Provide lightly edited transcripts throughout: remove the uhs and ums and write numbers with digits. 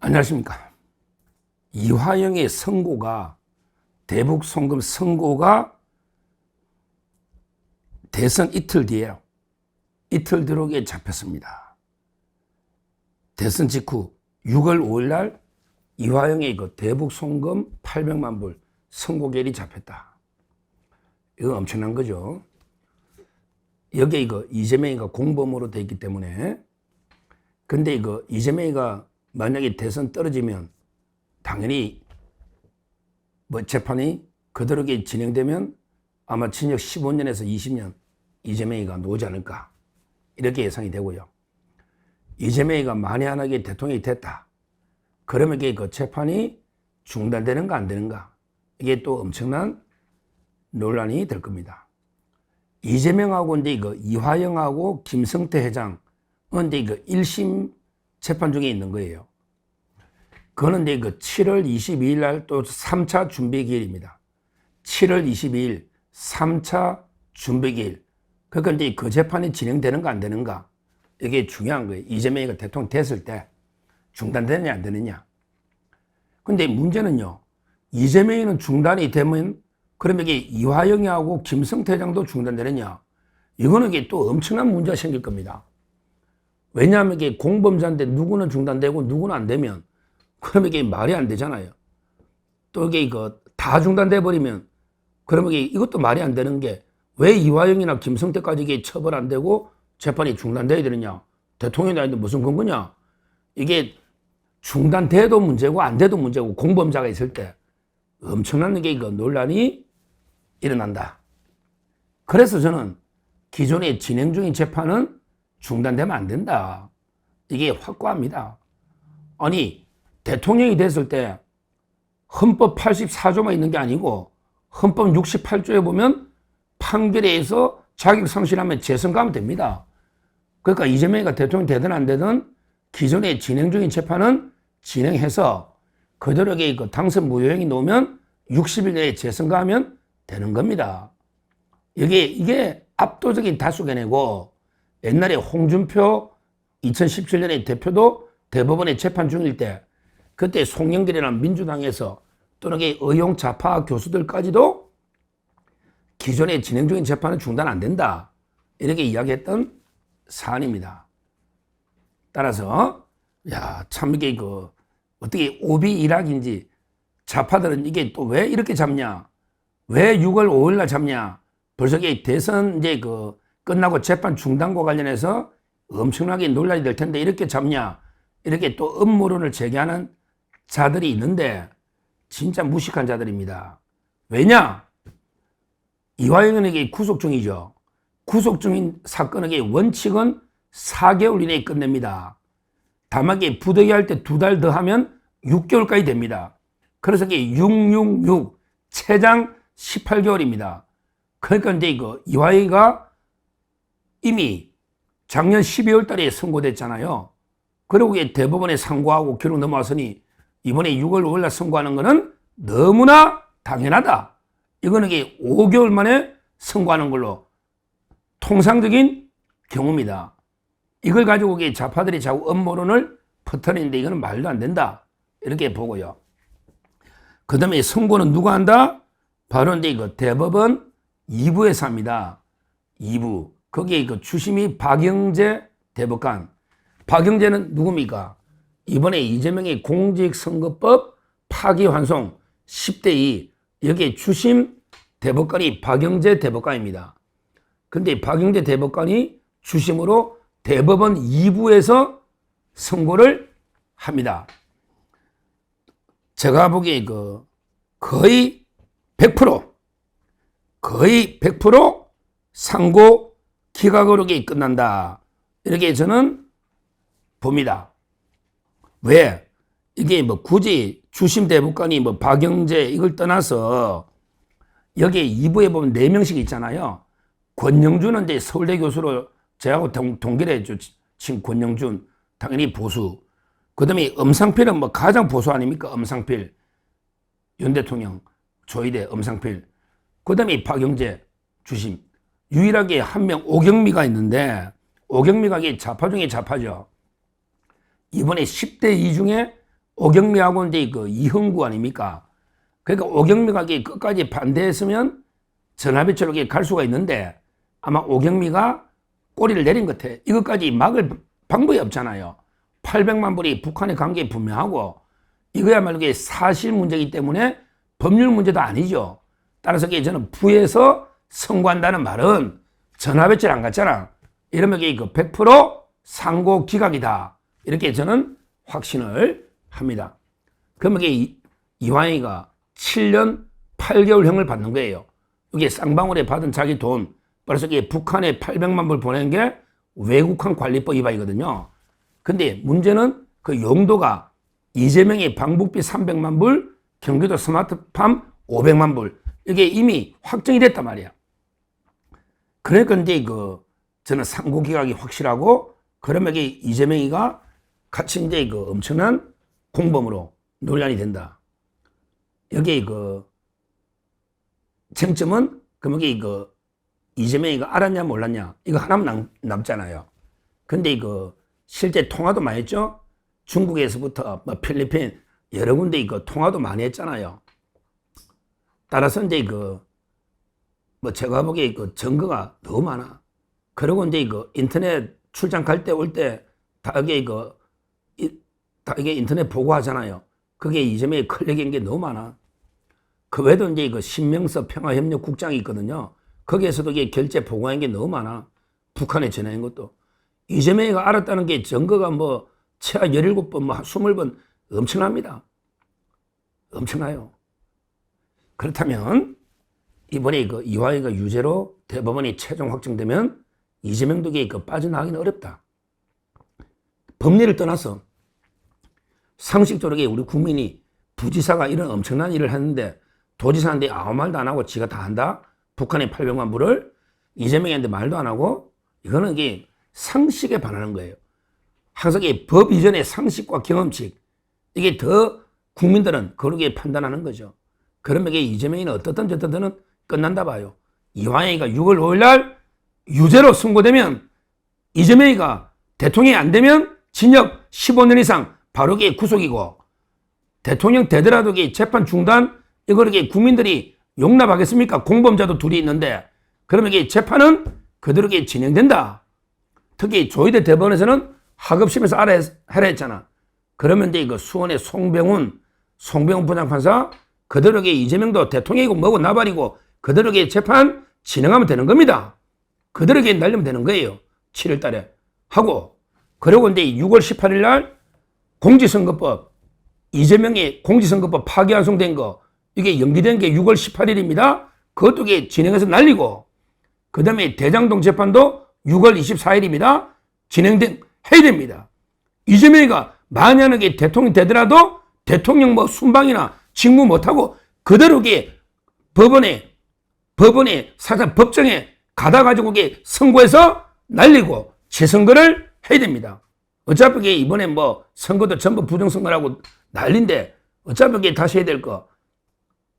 안녕하십니까. 이화영의 선고가, 대북 송금 선고가 대선 이틀 뒤에, 이틀 뒤로게 잡혔습니다. 대선 직후 6월 5일 날 이화영의 대북 송금 800만 불 선고결이 잡혔다. 이거 엄청난 거죠. 여기에 이재명이가 공범으로 돼 있기 때문에. 근데 이재명이가 만약에 대선 떨어지면 당연히 재판이 그대로 진행되면 아마 징역 15년에서 20년 이재명이가 나오지 않을까, 이렇게 예상이 되고요. 이재명이가 만에 하나게 대통령이 됐다. 그러면 그 재판이 중단되는가 안 되는가, 이게 또 엄청난 논란이 될 겁니다. 이재명하고 이화영하고 김성태 회장은 1심 재판 중에 있는 거예요. 그거는 7월 22일 날 또 3차 준비 기일입니다. 7월 22일 3차 준비 기일. 그러니까 그 재판이 진행되는가 안 되는가, 이게 중요한 거예요. 이재명이가 대통령 됐을 때 중단되느냐 안 되느냐. 근데 문제는요, 이재명이는 중단이 되면 그러면 이화영이하고 김성태 회장도 중단되느냐, 이거는 또 엄청난 문제가 생길 겁니다. 왜냐하면 공범자인데 누구는 중단되고 누구는 안 되면 그러면 말이 안 되잖아요. 또 다 중단돼 버리면 그러면 이것도 말이 안 되는 게, 왜 이화영이나 김성태까지 처벌 안 되고 재판이 중단돼야 되느냐, 대통령이 아닌데 무슨 근거냐. 이게 중단돼도 문제고 안 돼도 문제고, 공범자가 있을 때 엄청난 논란이 일어난다. 그래서 저는 기존에 진행 중인 재판은 중단되면 안 된다, 이게 확고합니다. 아니, 대통령이 됐을 때 헌법 84조만 있는 게 아니고 헌법 68조에 보면 판결에 의해서 자격 상실하면 재선 가면 됩니다. 그러니까 이재명이가 대통령이 되든 안 되든 기존에 진행 중인 재판은 진행해서 그대로 당선 무효형이 나오면 60일 내에 재선 가면 되는 겁니다. 이게 압도적인 다수견이고, 옛날에 홍준표 2017년에 대표도 대법원에 재판 중일 때 그때 송영길이라는 민주당에서 또는 의용 좌파 교수들까지도 기존에 진행 중인 재판은 중단 안 된다, 이렇게 이야기했던 사안입니다. 따라서 참 이게 어떻게 오비일학인지, 좌파들은 이게 또 왜 이렇게 잡냐, 왜 6월 5일 날 잡냐, 벌써 대선 끝나고 재판 중단과 관련해서 엄청나게 논란이 될 텐데 이렇게 잡냐, 이렇게 또 음모론을 제기하는 자들이 있는데 진짜 무식한 자들입니다. 왜냐? 이화영은 구속 중이죠. 구속 중인 사건의 원칙은 4개월 이내에 끝냅니다. 다만 부득이 할 때 2달 더 하면 6개월까지 됩니다. 그래서 666 최장 18개월입니다. 그러니까 이화영이가 이미 작년 12월 달에 선고됐잖아요. 그리고 대법원에 상고하고 기록 넘어왔으니 이번에 6월 5일 날 선고하는 거는 너무나 당연하다. 이거는 5개월 만에 선고하는 걸로 통상적인 경우입니다. 이걸 가지고 좌파들이 자꾸 음모론을 퍼뜨리는데 이거는 말도 안 된다, 이렇게 보고요. 그 다음에 선고는 누가 한다? 바로 대법원 2부에서 합니다. 2부. 거기에 주심이 박영재 대법관. 박영재는 누굽니까? 이번에 이재명의 공직선거법 파기환송 10대2, 여기에 주심 대법관이 박영재 대법관입니다. 근데 박영재 대법관이 주심으로 대법원 2부에서 선고를 합니다. 제가 보기에 거의 100% 상고 기각으로 끝난다, 이렇게 저는 봅니다. 왜? 이게 굳이 주심 대법관이 박영재 이걸 떠나서 여기에 2부에 보면 4명씩 있잖아요. 권영준은 서울대 교수로 저하고 동결해 친 권영준, 당연히 보수. 그 다음에 엄상필은 가장 보수 아닙니까? 엄상필. 윤 대통령, 조이대 엄상필. 그 다음에 박영재 주심. 유일하게 한 명 오경미가 있는데, 오경미가 좌파 중에 좌파죠. 이번에 10대 2 중에 오경미하고 이제 그 이흥구 아닙니까? 그러니까 오경미가 끝까지 반대했으면 전화배치로 갈 수가 있는데 아마 오경미가 꼬리를 내린 것 같아. 이것까지 막을 방법이 없잖아요. 800만 불이 북한의 관계에 분명하고 이거야말로 사실 문제이기 때문에 법률 문제도 아니죠. 따라서 저는 부에서 선고한다는 말은 전화배치를 안 갔잖아. 이러면 100% 상고 기각이다. 이렇게 저는 확신을 합니다. 그러면 이완희가 7년 8개월형을 받는 거예요. 이게 쌍방울에 받은 자기 돈, 그래서 북한에 800만 불 보낸 게 외국환 관리법 위반이거든요. 근데 문제는 그 용도가 이재명의 방북비 300만 불, 경기도 스마트팜 500만 불. 이게 이미 확정이 됐단 말이야. 그러니까 이제 저는 상고 기각이 확실하고 그러면 이재명이가 같이 이제 엄청난 공범으로 논란이 된다. 여기 쟁점은 그러면 이재명이가 알았냐 몰랐냐 이거 하나만 남잖아요. 근데 실제 통화도 많이 했죠. 중국에서부터 뭐 필리핀 여러 군데 통화도 많이 했잖아요. 따라서 이제 뭐 제가 보기에 증거가 너무 많아. 그리고 이제 인터넷 출장 갈 때 올 때 다 이게 인터넷 보고하잖아요. 그게 이재명의 클릭인 게 너무 많아. 그 외에도 이제 신명서 평화협력국장이 있거든요. 거기에서도 이게 결제 보고한 게 너무 많아. 북한에 전화한 것도. 이재명이가 알았다는 게 증거가 뭐 최하 17번, 뭐 20번 엄청납니다. 엄청나요. 그렇다면 이번에 이완희가 유죄로 대법원이 최종 확정되면 이재명도 빠져나가기는 어렵다. 법리를 떠나서 상식적으로 우리 국민이 부지사가 이런 엄청난 일을 했는데 도지사한테 아무 말도 안 하고 지가 다 한다? 북한에 800만 불을 이재명한테 말도 안 하고 이거는 상식에 반하는 거예요. 항상 법 이전의 상식과 경험칙 이게 더 국민들은 그렇게 판단하는 거죠. 그러면 이재명이는 어떻든 저떻든 끝난다 봐요. 이완희가 6월 5일 날 유죄로 선고되면 이재명이가 대통령이 안 되면 징역 15년 이상 바로 구속이고 대통령 되더라도 재판 중단 이걸 국민들이 용납하겠습니까? 공범자도 둘이 있는데 그러면 재판은 그대로 진행된다. 특히 조희대 대법원에서는 하급심에서 하라 했잖아. 그러면 이제 수원의 송병훈 부장판사 그대로 이재명도 대통령이고 뭐고 나발이고 그대로 재판 진행하면 되는 겁니다. 그대로 날리면 되는 거예요. 7월 달에 하고 그리고 이제 6월 18일 날 공직선거법 이재명의 공직선거법 파기환송된 거 이게 연기된 게 6월 18일입니다. 그것도 진행해서 날리고 그 다음에 대장동 재판도 6월 24일입니다. 해야 됩니다. 이재명이가 만약에 대통령이 되더라도 대통령 뭐 순방이나 직무 못하고 그대로 법원에 사실 법정에 가다가지고 선고해서 날리고 재선거를 해야 됩니다. 어차피 이번에 뭐 선거도 전부 부정선거라고 난린데 어차피 다시 해야 될 거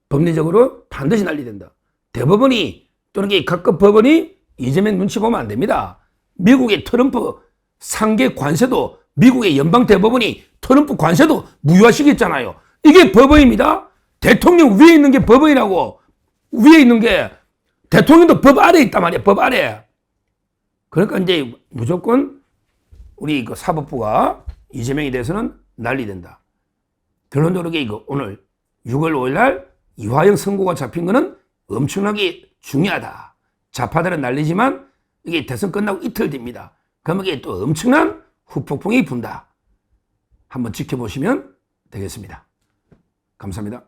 법리적으로 반드시 난리된다. 대법원이 또는 각급 법원이 이재명 눈치 보면 안 됩니다. 미국의 트럼프 상계 관세도 미국의 연방대법원이 트럼프 관세도 무효화시켰잖아요. 이게 법원입니다. 대통령 위에 있는 게 법원이라고. 위에 있는 게 대통령도 법 아래에 있단 말이야. 법 아래에. 그러니까 이제 무조건 우리 사법부가 이재명에 대해서는 난리된다. 결론적으로 오늘 6월 5일 날 이화영 선고가 잡힌 거는 엄청나게 중요하다. 좌파들은 난리지만 이게 대선 끝나고 이틀 됩니다. 그러면 이게 또 엄청난 후폭풍이 분다. 한번 지켜보시면 되겠습니다. 감사합니다.